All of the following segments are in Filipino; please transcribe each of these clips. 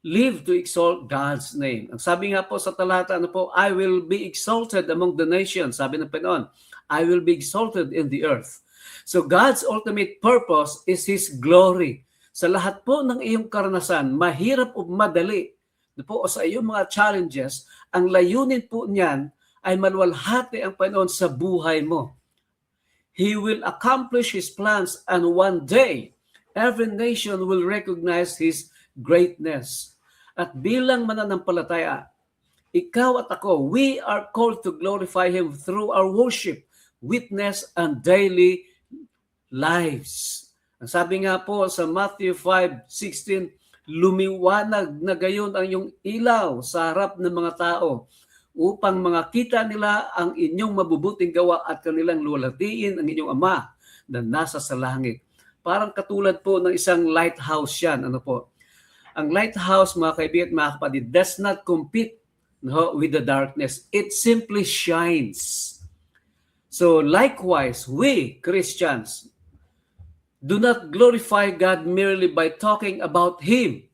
live to exalt God's name. Ang sabi nga po sa talata, I will be exalted among the nations. Sabi ng Panginoon, I will be exalted in the earth. So God's ultimate purpose is His glory. Sa lahat po ng iyong karanasan, mahirap o madali, o sa iyong mga challenges, ang layunin po niyan ay maluwalhati ang Panginoon sa buhay mo. He will accomplish His plans, and one day, every nation will recognize His greatness. At bilang mananampalataya, ikaw at ako, we are called to glorify Him through our worship, witness, and daily lives. Ang sabi nga po sa Matthew 5:16, lumiwanag na gayon ang iyong ilaw sa harap ng mga tao upang makita nila ang inyong mabubuting gawa at kanilang luwalhatiin ang inyong Ama na nasa sa langit. Parang katulad po ng isang lighthouse yan. Ang lighthouse, mga kaibigan at mga kapatid, does not compete with the darkness. It simply shines. So likewise, we Christians do not glorify God merely by talking about Him.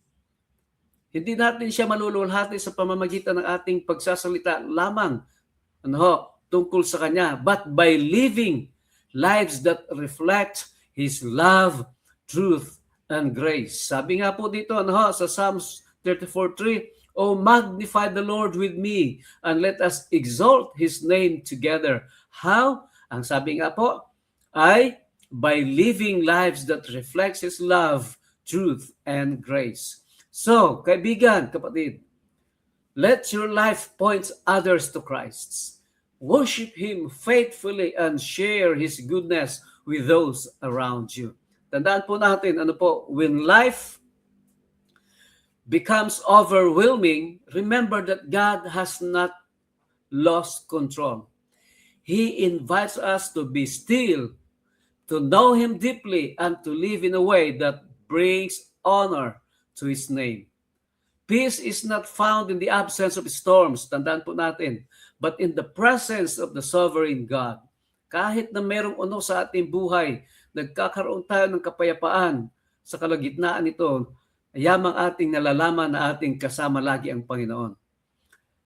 Hindi natin siya maluluwalhati sa pamamagitan ng ating pagsasalita lamang tungkol sa Kanya, but by living lives that reflect His love, truth, and grace. Sabi nga po dito sa Psalms 34:3, "Oh, magnify the Lord with me, and let us exalt His name together." How? Ang sabi nga po ay by living lives that reflects His love, truth, and grace. So, kaibigan, kapatid, let your life point others to Christ. Worship Him faithfully and share His goodness with those around you. Tandaan po natin, when life becomes overwhelming, remember that God has not lost control. He invites us to be still, to know Him deeply, and to live in a way that brings honor to His name. Peace is not found in the absence of storms, tandaan po natin, but in the presence of the sovereign God. Kahit na merong sa ating buhay, nagkakaroon tayo ng kapayapaan sa kalagitnaan nito, yamang ating nalalaman na ating kasama lagi ang Panginoon.